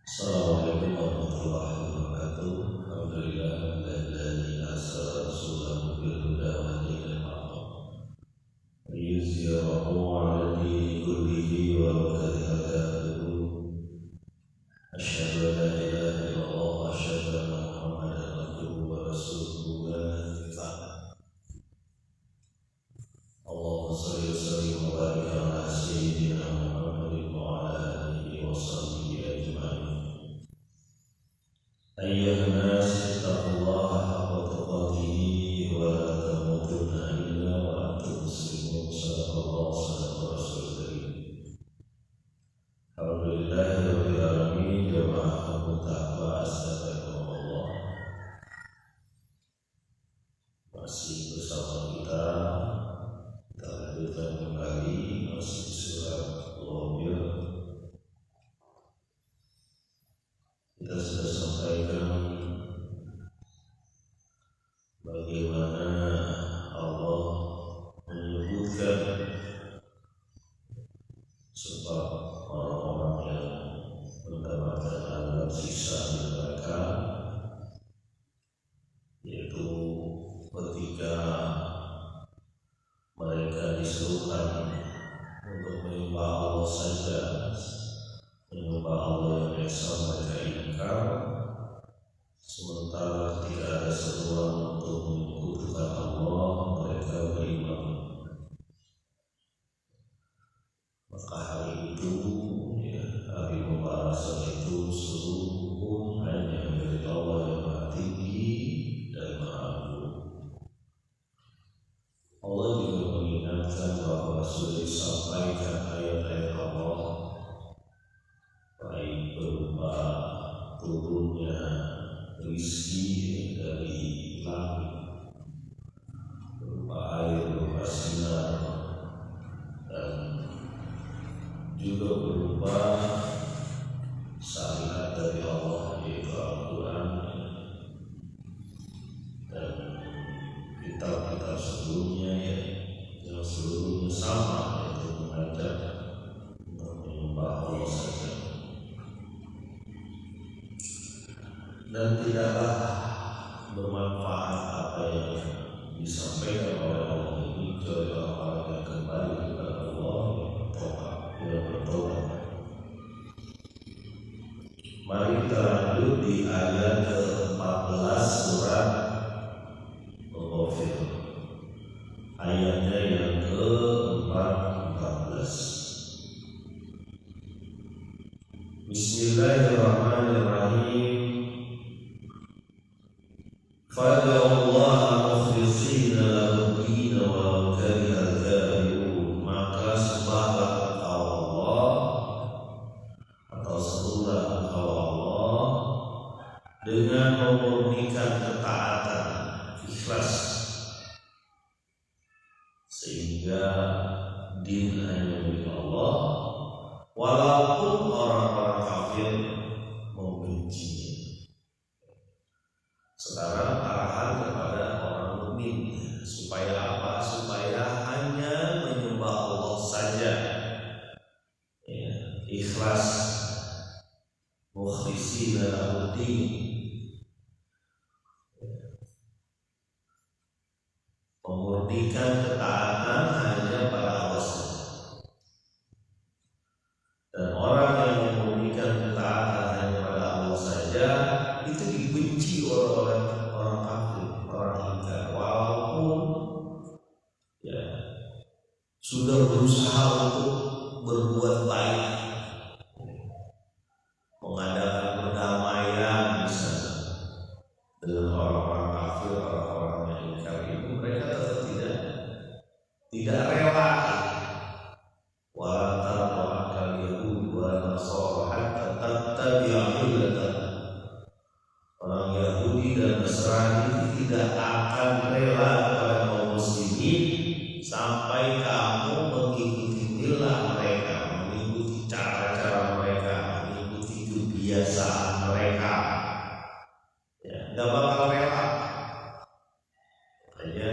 Assalamualaikum warahmatullahi wabarakatuh. Alhamdulillahilladzi arsala rasulahu bil huda wa dinil haqq liyuzhirahu 'ala dini kullihi walau karihal kafirun. Asyhadu an la ilaha illallah wa asyhadu anna Muhammadan abduhu wa rasuluhu la ilaha illallah. Allahumma shalli wa sallim wa barik ala sayyidina Muhammadin wa ala alihi wa sahbihi ajma'in. Ayyuhan nas ittaqullaha haqqa tuqatih wa la tamutunna illa wa antum muslimun. Sadaqallahu sadaqa rasulul karim. Alhamdulillahirabbil alamin. Jamaah mutaqwa astagfirullah. Masih bersama kita lanjutkan kembali masih surat Al-Ghafir. Kita sudah sampaikan bagaimana Allah menyebutkan sebab orang-orang yang mendapatkan azab siksa di neraka, yaitu ketika mereka disuruhkan untuk menyembah Allah saja, menyembah Allah yang esa mereka ingkar, sementara ketika ada seruan untuk menyekutukan Allah mereka beriman. Maka hari itu, hari pembalasan itu seluruh hanya dari Allah yang Maha Tinggi dan Maha Agung. Allah juga mengingatkan bahwa sudah disampaikan ayat-ayat Allah, baik berupa turunnya rizki dari langit, berupa air, berupa sinar, dan juga berupa syariat dari Allah, yaitu Al-Quran dan kitab-kitab sebelumnya yang seluruhnya sama, yaitu mengajak untuk menyembah Allah saja. Dan tidaklah bermanfaat apa yang disampaikan oleh Allah ini kecuali orang-orang yang kembali kepada Allah, yang bertobat. Mari kita lanjut di ayat ke-14 surat Al-Ghafir, ayatnya yang ke-14. Bismillahirrahmanirrahim. Fad'ullaha mukhlishina lahu-d-din walau karihal kafirun. Maka sembahlah engkau Allah, atau serulah engkau Allah dengan memurnikan ketaatan, ikhlas, sehingga din hanya milik Allah, walaupun orang-orang kafir membencinya. Sekarang arahan kepada orang mukmin, supaya apa? Supaya hanya menyembah Allah saja, ikhlas, mukhlishina lahu-d-din, memurnikan ketaatan hanya pada Allah saja. Dan orang yang memurnikan ketaatan hanya pada Allah saja itu dibenci oleh orang kafir, orang ingkar, walaupun sudah berusaha untuk berbuat baik, mengadakan perdamaian misalnya dengan orang-orang kafir, orang-orang yang ingkar itu, mereka tetap tidak rela. Orang Yahudi dan Nasrani tidak akan rela kepada kaum muslimin sampai kamu mengikuti milah mereka, mengikuti cara-cara mereka, mengikuti kebiasaan mereka. Tidak bakal rela. Makanya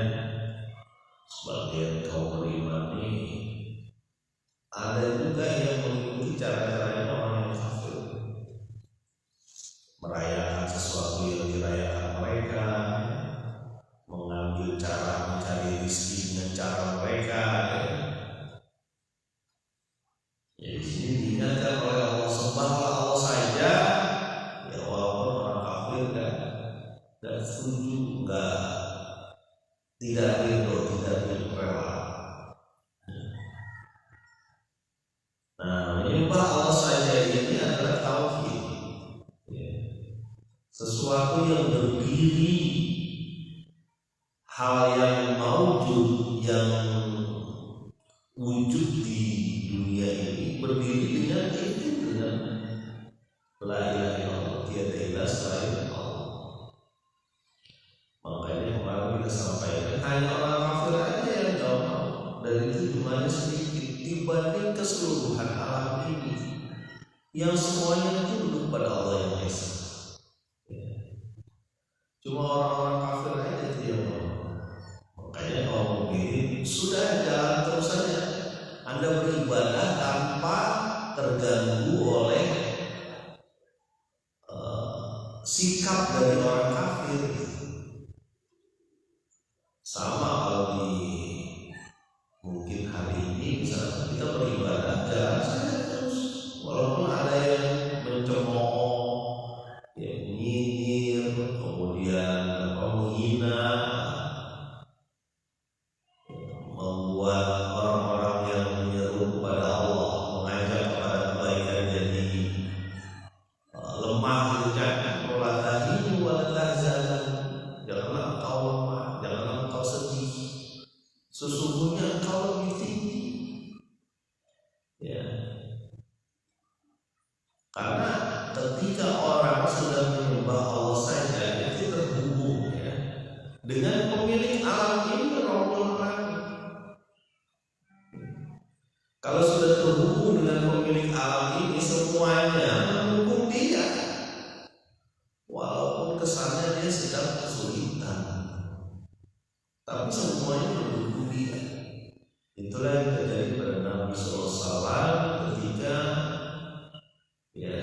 sebagian kaum beriman ini ada juga yang mengikuti cara-caranya orang yang kafir. sesuatu yang berdiri, hal yang maujud, yang wujud di dunia ini berdiri dengan itu, dengan la ilaha illallah, tiada ilah selain Allah. Makanya kemarin kita sampaikan hanya orang kafir aja yang jauh, dan itu jumlahnya sedikit dibanding keseluruhan alam ini yang semuanya tunduk pada Allah yang Maha Esa. Cuma orang-orang kafir aja itu yang mau. Makanya kalau mungkin sudah jalan terus saja, Anda beribadah tanpa terganggu oleh sikap dari orang kafir. Sama kalau di mungkin hari ini misalnya kita beribadah jalan saja terus, walaupun ada yang mencemooh, yang nyinyir, kemudian menghina, membuat orang-orang yang menyeru kepada Allah, mengajak kepada kebaikan jadi lemah, jangan melatih walatahzan, janganlah engkau lemah, janganlah engkau sedih, sesungguhnya engkau lebih tinggi. Ya, karena ketika orang sudah menyembah Allah saja itu terhubung ya dengan pemilik alam ini, Rabbul Alamin. Kalau sudah terhubung dengan pemilik alam ini, semuanya mendukung dia, walaupun kesannya dia sedang kesulitan, tapi semuanya mendukung dia. Itulah yang terjadi pada Nabi SAW ketika ya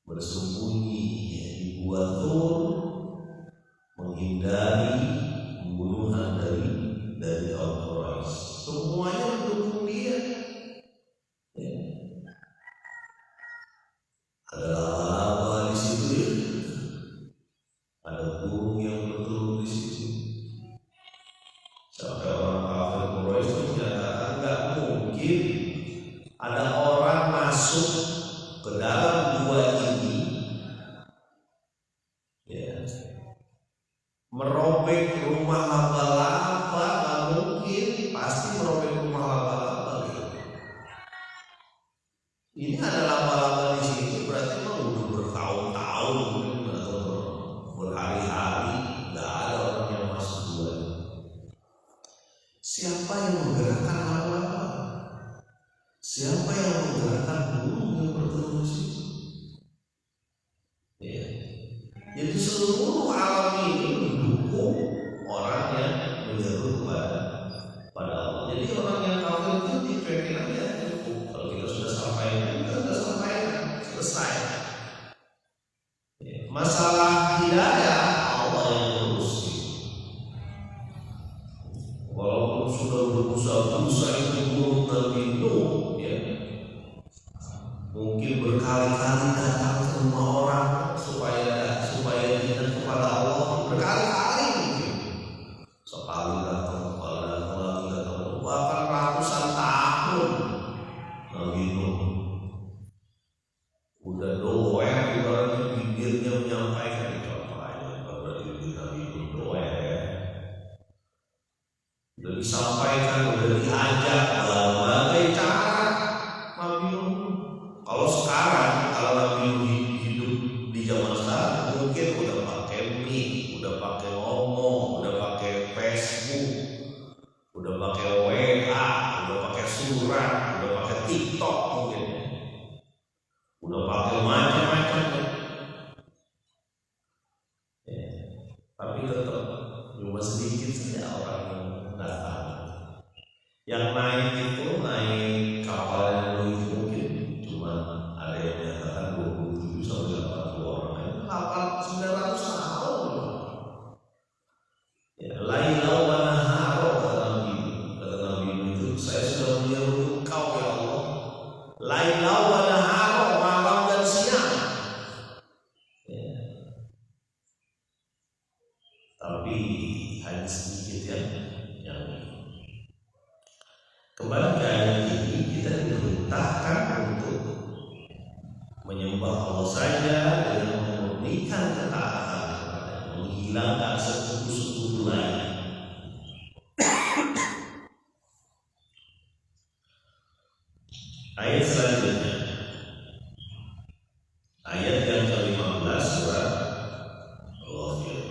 bersembunyi ya, di Gua Thur, menghindari pembunuhan dari kaum Quraisy. Semuanya mendukung dia. Ya. Ada laba-laba di situ ya, ada burung yang bertelur di situ. Sampai orang kafir Quraisy menyatakan nggak mungkin ada orang masuk ke dalam gua ini ya, merobek rumah laba-laba, nggak mungkin, pasti merobek rumah laba-laba gitu. Ini ada laba-laba di sini berarti memang udah bertahun-tahun mungkin atau berhari-hari nggak ada orang yang masuk gua. Siapa yang menggerakkan laba-laba? Siapa yang menggerakkan burung yang bertelur di situ? Ya. Jadi seluruh alam ini mendukung orang yang menyeru pada Allah. Jadi orang yang kafir itu dicuekin aja. Kalau kita sudah sampaikan, kita sudah sampaikan, selesai. Ya. Masalah hidayah Allah yang urus. Walaupun sudah berbusa-busa itu burung Nabi Nuh, ya, mungkin berkali-kali datang ke rumah orang supaya ingat kepada Allah, berkali-kali mungkin. Sekali datang, bahkan ratusan tahun Nabi Nuh udah doer, ibaratnya bibirnya menyampaikan contohnya, berarti Nabi Nuh doer ya. Udah disampaikan, udah diajak berbagai cara Nabi Nuh. Kalau sekarang, kalau Nabi Nuh hidup di zaman sekarang, mungkin udah pakai mic, udah pakai ngomong, udah pakai Facebook, udah pakai WA, udah pakai surat, udah pakai TikTok mungkin, udah pakai macam-macam. Ya. Tapi tetap cuma sedikit saja orang yang datang. Yang naik itu naik kapal yang lebih mungkin cuma ada yang menyatakan 27 sampai 80 orang. Kapal 900 tahun. Ya, Laila wa nahara kata Nabi itu, saya sudah menyeru engkau ya Allah. Laila wa nahara, malam dan siang. Ya. Tapi hanya sedikit yang kembali ke ayat ini, kita diperintahkan untuk menyembah Allah saja dengan memberikan ketaatan kepada, menghilangkan sekutu-sekutu lain. Ayat selanjutnya, ayat yang ke-15 surat Ghafir.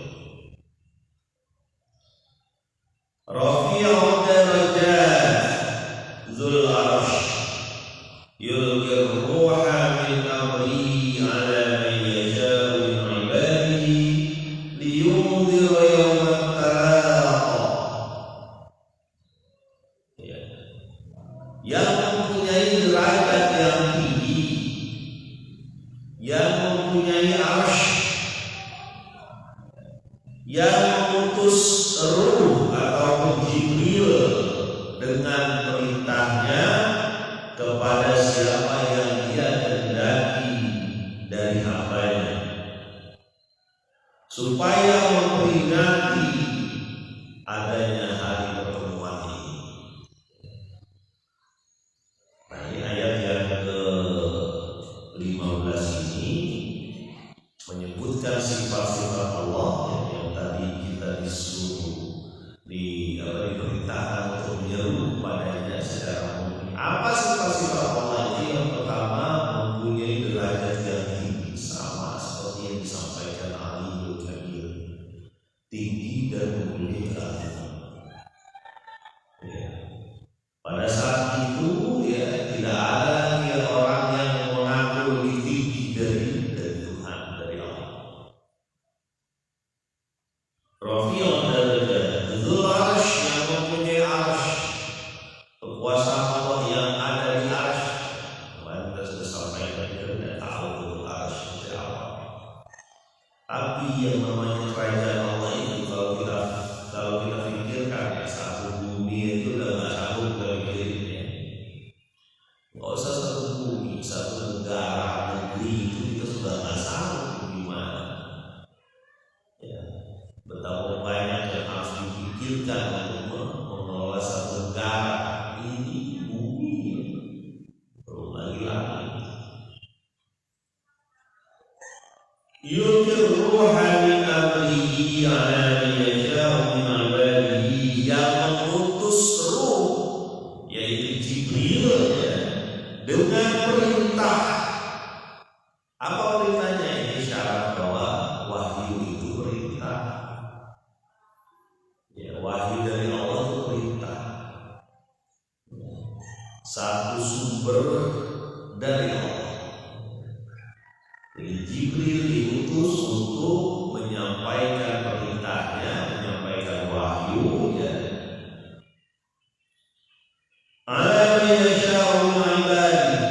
Rafi'ud darajat dzul 'arsy yulqir ruha min amrihi 'ala man yasha'u min 'ibadihi liyunzira yawmat talaq. Yang mempunyai derajat yang tinggi, yang mempunyai arsy, yang mengutus ruh atau Jibril dengan perintahnya kepada siapa yang dia kehendaki dari hambanya, supaya memperingati adanya hari pertemuan ini. Nah, ini ayat yang ke-15 ini menyebutkan sifat-sifat Allah yang tadi kita disuruh diperintahkan untuk menyeru padanya secara umum. Apa sifat-sifat Allah itu? Yang pertama, mempunyai derajat yang tinggi, sama seperti yang disampaikan Aliyul Kabir, tinggi dan mulia. Pada saat itu tidak ada lagi orang yang mengaku lebih tinggi dari Tuhan, dari Allah. Rafi'ud darajat dzul 'arsy, yang mempunyai arsy, kekuasaan Allah yang ada di arsy. Kemarin kita sudah sampaikan, kita tidak tahu betul arsy seperti apa. Tapi yang namanya kerajaan Allah itu, kalau kita pikirkan, satu bumi itu udah nggak sanggup kita pikirin ya. Nggak usah satu bumi, satu negara, negeri itu kita sudah nggak sanggup gimana. Ya, betapa banyak yang harus dipikirkan untuk mengelola satu negara. Ini bumi, belum lagi. Yulqir ruha min amrihi 'ala man yasha'u min 'ibadihi, yang mengutus ruh, yaitu Jibril ya, dengan perintah. Apa perintahnya? Ini syarat bahwa wahyu itu perintah. Ya, wahyu dari Allah itu perintah. Satu sumber dari Allah. Jadi Jibril diutus untuk menyampaikan perintahnya, menyampaikan wahyu ya. Ala man yasha'u min 'ibadihi,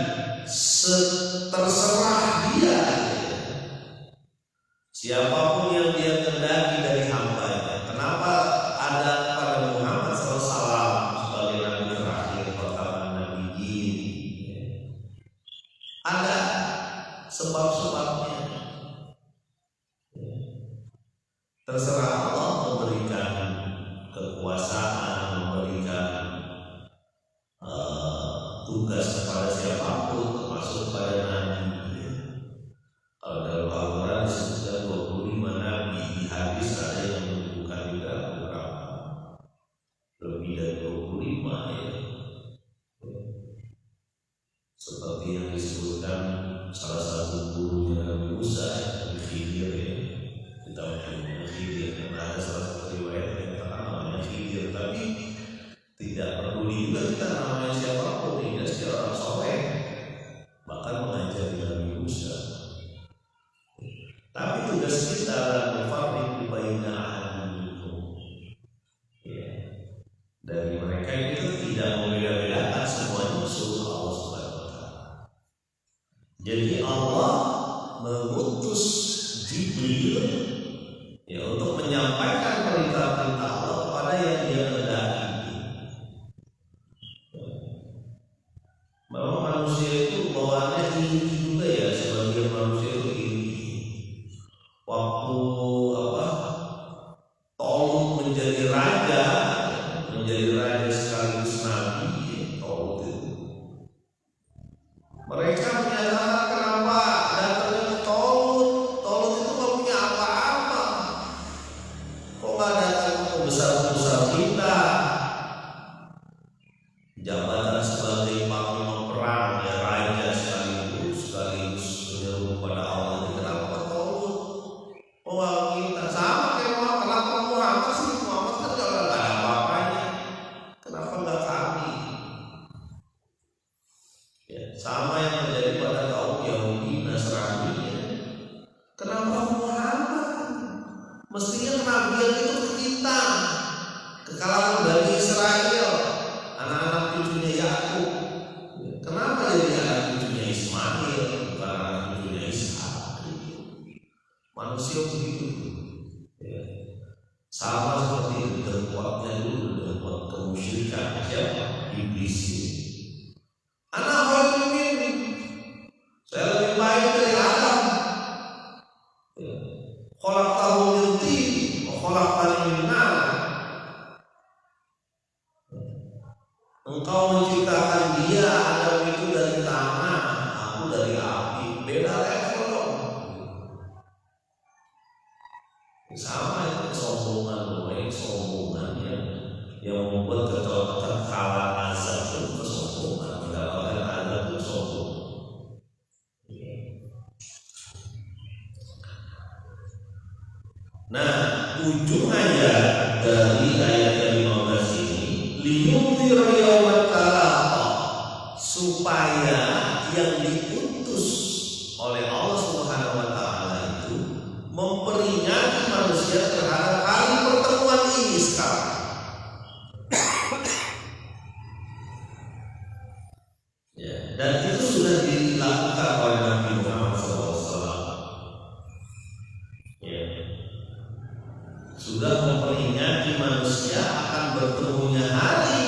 terserah dia, siapapun yang dia kehendaki dari hambanya. Kenapa ada pada Muhammad SAW sebagai nabi terakhir, pertama nabi ini? Ada sebab-sebabnya. Terserah Allah memberikan kekuasaan, memberikan tugas kepada siapapun, termasuk pada nabi. Kalau dalam Al-Quran disebutkan 25 nabi, di hadis ada yang menyebutkan juga beberapa, lebih dari 25 ya. Seperti yang disebutkan salah satu gurunya Nabi Musa, Nabi Khidir ya. Kita menyebutnya Khidir, karena ada salah satu riwayat yang terkenal namanya Khidir, tapi tidak peduli juga kita namanya siapapun, tidak setiap orang soleh, bahkan mengajari Nabi Musa. Tapi tugas kita adalah mufarriq baina ahadin ya. Dari mereka itu tidak membeda-bedakan, semuanya musuh Allah Subhanahu wa Ta'ala. Jadi Allah mengutus Jibril ya, untuk menyampaikan perintah-perintah Allah kepada yang dia kehendaki. Memang manusia itu bawaannya iri juga ya, sebagian manusia itu iri. Waktu Talut menjadi raja sekaligus nabi, Talut itu, mereka menyatakan kenapa datangnya Talut itu kepada Allah itu kenapa Taurus? Oh kita sama kayak Muhammad. Kenapa Muhammad sih? Muhammad kan gak ada apa-apanya. Kenapa nggak kami? Ya, sama yang terjadi pada kaum Yahudi Nasrani. Kenapa Muhammad? Mestinya kenabian itu ke kita, ke kalangan Bani Israel, anak-anak cucunya Yakub. Kenapa jadi anak cucunya Ismail, bukan anak cucunya Ishak? Manusia begitu. Ya. Sama seperti terkuatnya dulu terkuat kemusyrikan siapa? Iblis ini. Anak Muhammad, saya lebih baik dari Adam. Kolak tahu nanti, kolak paling benar. Engkau menciptakan dia, Adam itu dari tanah, aku dari api. Beda level dong. Sama itu kesombongan, kesombongan yang membuat kekalahan azab itu kesombongan, mendapatkan azab itu sombong. Nah, ujung ayat dari ayat ke-15 ini liyunzir yaumat talaq, supaya yang diutus oleh Allah Subhanahu wa taala itu memperingati manusia terhadap hari pertemuan ini sekarang. Ya, dan itu sudah dilakukan oleh Nabi Muhammad SAW. Ya. Sudah memperingati manusia akan bertemunya hari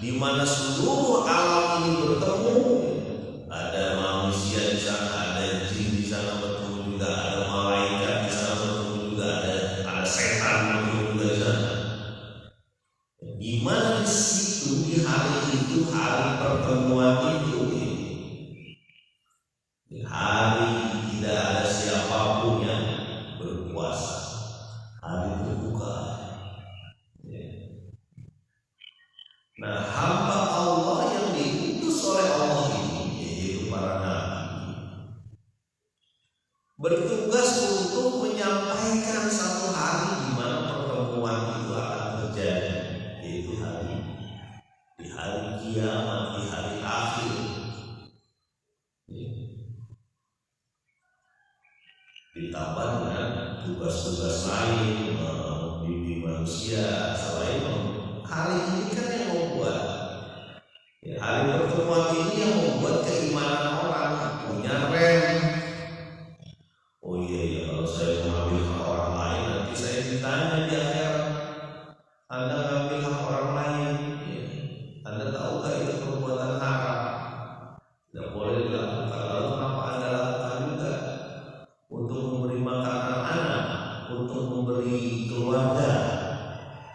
di mana seluruh alam ini bertemu. Ada manusia di sana, ada jin di sana bertemu juga, ada malaikat di sana bertemu juga, ada setan bertemu juga di sana. Di mana di situ di hari itu, hari pertemuan itu, di hari tidak ada siapapun yang berkuasa. Hari terbuka. Nah, hamba Allah yang diutus oleh Allah ini, yaitu para nabi, bertugas untuk menyampaikan satu hari di mana pertemuan itu akan terjadi, yaitu di hari kiamat, di hari akhir. Ditambah dengan tugas-tugas lain membimbing manusia selain hari ini kan yang membuat hari pertemuan ini yang membuat keimanan orang punya rem. Oh iya kalau saya mengambil hak orang lain nanti saya ditanya di akhirat, Anda mengambil hak orang lain, Anda tahukah itu perbuatan haram, tidak boleh dilakukan. Lalu kenapa Anda lakukan juga? Untuk memberi makan anak-anak, untuk memberi keluarga.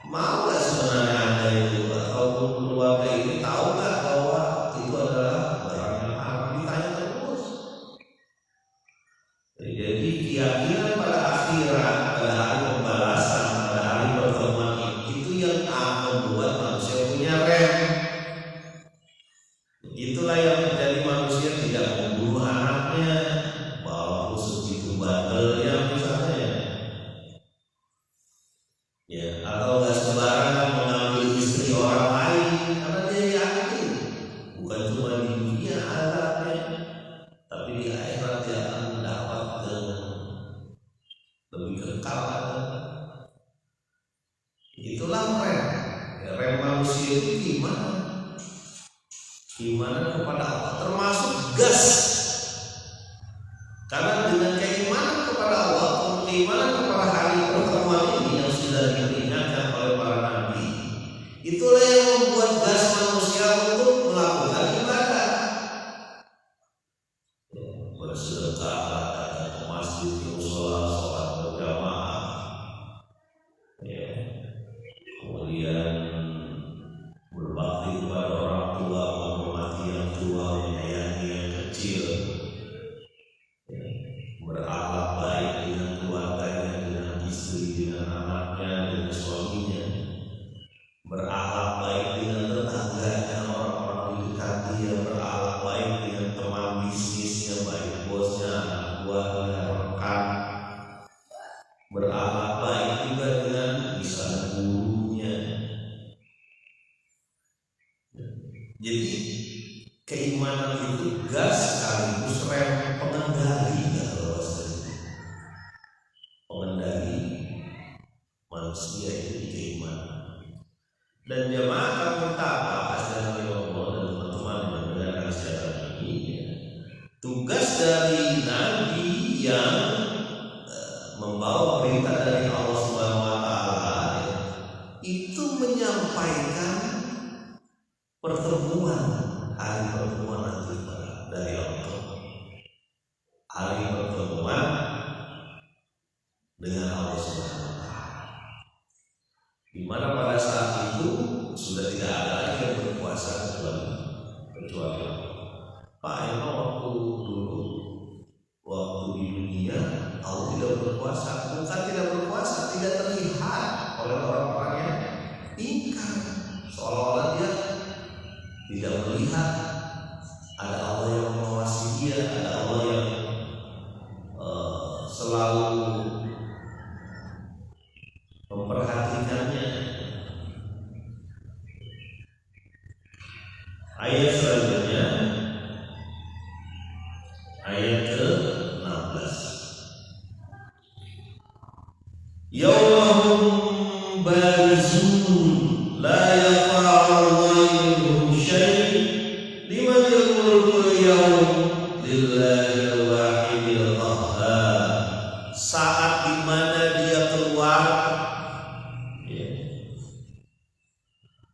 Mau gak sebenarnya Anda itu atau keluarga ini tahu gak bahwa itu adalah barang yang haram? Ditanya terus. Jadi keyakinan pada akhirat, pada hari pembalasan, pada hari pertemuan itu yang membuat manusia punya rem. Itulah yang menjadi manusia tidak membunuh anaknya, walaupun segitu bandelnya misalnya, ya, atau nggak sembarangan mengambil istri orang lain karena dia yakin bukan cuma di dunia azabnya, tapi di akhirat dia akan mendapat lebih kekal. Itulah rem manusia itu gimana? Gimana kepada Allah, termasuk gas. Karena dengan keimanan kepada Allah, keimanan kepada hari pertemuan ini yang sudah diperingatkan oleh para nabi, itulah yang membuat gas manusia untuk melakukan ibadah. Bersedekah, datang ke masjid, sholat berjamaah, kemudian berbakti kepada orang tua, menghormati yang tua, menyayangi yang kecil, berakhlak baik dengan keluarganya, dengan istri, dengan anaknya, dengan suaminya, berakhlak baik dengan tetangganya, orang-orang di dekat dia, berakhlak baik dengan teman bisnisnya, baik bosnya, anak Dan jamaah kami tahu hasil dari Allah dan teman-teman yang mendengarkan siaran ini, tugas dari Nabi yang membawa perintah dari Allah Subhanahu Wa Taala itu menyampaikan pertemuan hari pertemuan nanti dari Allah, hari pertemuan dengan Allah Subhanahu Wa Taala, di mana pada saat itu sudah tidak ada lagi yang berpuasa kecuali Pak emang waktu di dunia Allah tidak berpuasa, bukan tidak berpuasa, tidak terlihat oleh orang-orang yang ingkar, seolah-olah dia tidak melihat ada Allah yang mengawasi dia, ada Allah yang selalu memperhatikannya. Ayat selanjutnya, ayat ke-16. Yaumahum barizun la yafa'u ghayruhum syai' liman yaqulul yaum lillahi al-wahidil qahhar. Saat dimana dia keluar,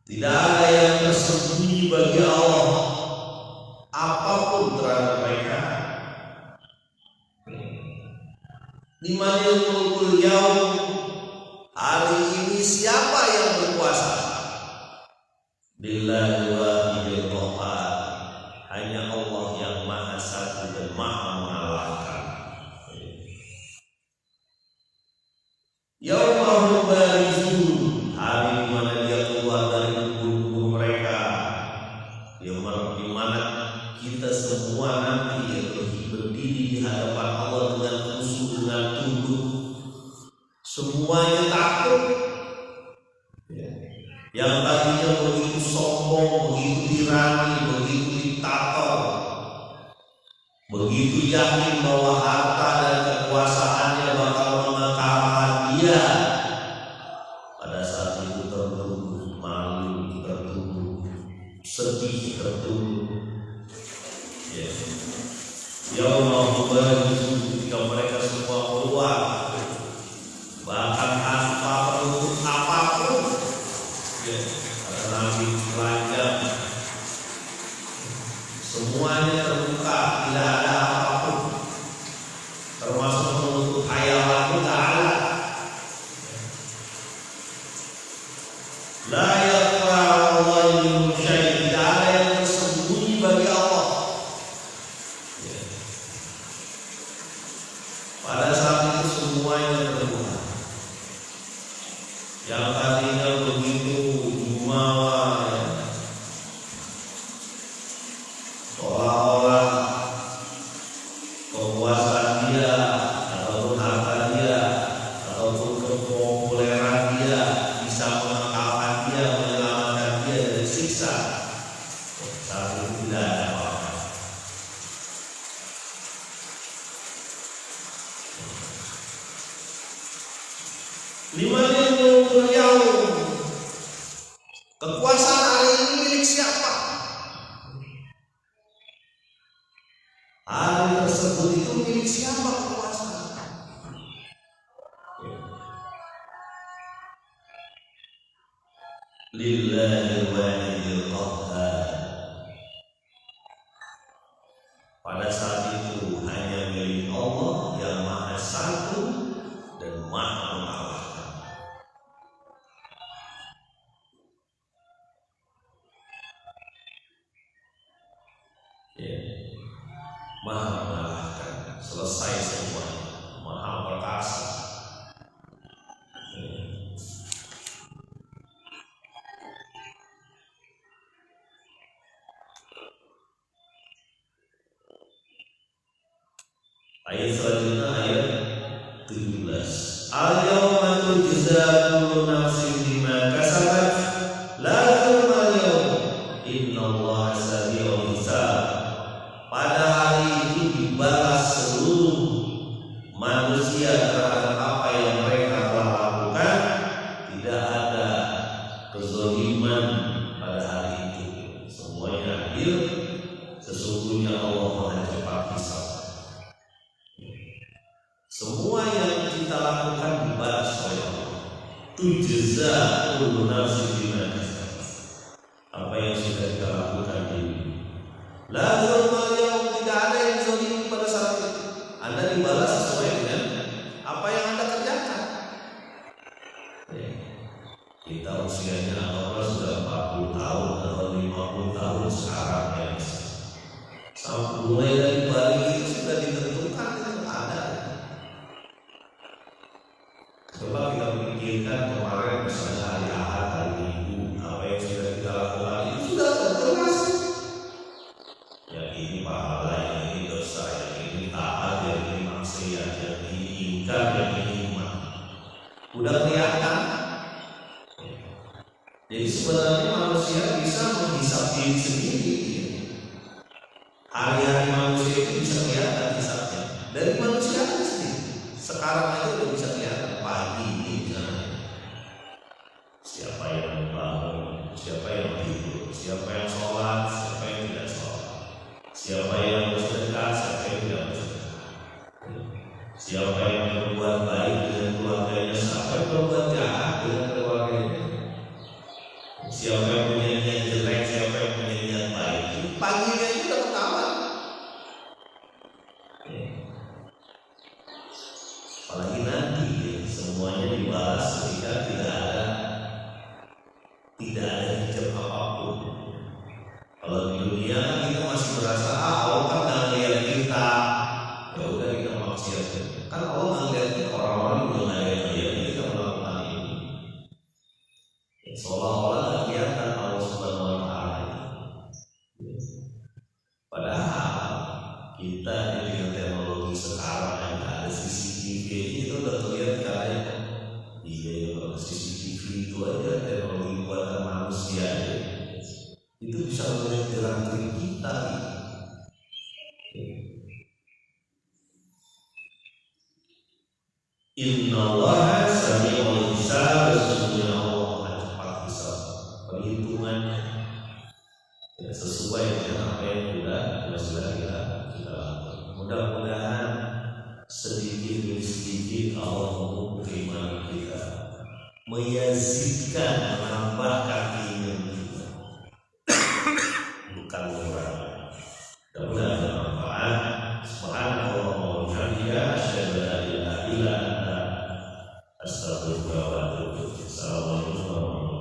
tidak ada yang tersembunyi bagi Allah apapun terhadap mereka. Liman yaqulul yaum, hari ini siapa yang berkuasa? Lillahi wahidil qahhar, hanya Allah yang maha satu dan maha mengalahkan. Yaumahum barizun, hari di mana dia keluar dari kubur mereka, di mana kita semua nanti berdiri di hadapan Allah dengan khusyuk, dengan tunduk, semuanya takut. Yang tadinya begitu sombong, begitu tirani, begitu diktator, begitu yakin bahwa harta dan kekuasaannya bakal mengekalkan dia, pada saat itu tertunduk, malu, tertunduk, sedih, tertunduk. Yaumahum barizun, ketika mereka semua keluar, bahkan tanpa penutup apapun, karena Nabi telanjang, semuanya terbuka, tidak ada apapun, termasuk menutup hayawan pun tidak ada. La yaqra'u ghayruhum syai', tidak ada yang tersembunyi bagi Allah. Pada saat itu semuanya terbuka. Yang tadinya begitu jumawa, seolah-olah kekuasaan dia ataupun harta dia ataupun kepopuleran dia bisa mengekalkan dia, menyelamatkan dia dari siksa, saat itu tidak ada apa-apa. Liman yaqulul yaum, kekuasaan hari ini milik siapa? Hari tersebut itu milik siapa kekuasaan? Lillahi wahidil qahhar. Pada saat itu hanya milik Allah yang maha satu dan maha mengalahkan. Maha mengalahkan, selesai semuanya, maha perkasa. Ayat selanjutnya, ayat 17. Al-yawma tujza kullu nafsin bima kasabat la zulma al-yawm innallaha sari'ul hisab. Pada hari itu dibalas seluruh manusia terhadap apa yang mereka telah lakukan. Tidak ada kezaliman Semua yang kita lakukan dibalas oleh Allah. Tujza kullu nafsin bima kasabat. Apa yang sudah kita lakukan ini. La zulma al-yawm, tidak ada yang zalim pada saat itu. Anda dibalas sesuai dengan apa yang Anda kerjakan. Kita usianya Allah sudah 40 tahun atau 50 tahun sekarang ya. Sampai mulai dari balik itu sudah ditentukan itu ada. Coba kita pikirkan kemarin misalnya hari Ahad, hari Minggu, apa yang sudah kita lakukan itu sudah jelas. Yang ini pahala, yang ini dosa, yang ini taat, yang ini maksiat, yang ini ingkar, yang ini iman. Udah kelihatan. Jadi sebenarnya manusia bisa menghisap diri sendiri. Hari-hari manusia itu bisa kelihatan hisapnya dari manusia sendiri. Sekarang aja udah bisa kelihatan pagi ini misalnya. Siapa yang bangun, siapa yang tidur, siapa yang sholat, siapa yang tidak sholat, siapa yang bersedekah, siapa yang tidak bersedekah, siapa yang berbuat baik dengan keluarganya, siapa yang berbuat jahat dengan keluarganya. Siapa yang punya niat jelek, siapa yang punya niat baik. Paginya itu udah ketahuan. Apalagi nanti semuanya dibalas ketika tidak ada hijab apapun. Kalau di dunia kita masih merasa Allah kan nggak ngeliat kita, ya udah kita maksiat. Kan Allah nggak ngeliat orang-orang yang nggak ngeliat kita melakukan ini. Seolah-olah nggak kelihatan Allah Subhanahu Wa Taala. Padahal kita dengan teknologi sekarang yang ada CCTV itu udah terlihat kayak iya kalau CCTV itu aja teknologi buatan manusia itu bisa melihat gerak-gerik kita. Innallaha sami'ul hisab, sesungguhnya Allah Maha cepat hisab perhitungannya ya, sesuai dengan apa yang sudah kita lakukan. Mudah-mudahan sedikit demi sedikit Allah mengukur keimanan kita, menyazidkan, menambahkan keimanan kita, bukan mengurangi. Mudah-mudahan bermanfaat. Subhanallah wa bihamdihi, asyhadu an la ilaha illa anta, astaghfiruka wa atubu ilaik. Assalamualaikum warahmatullahi wabarakatuh.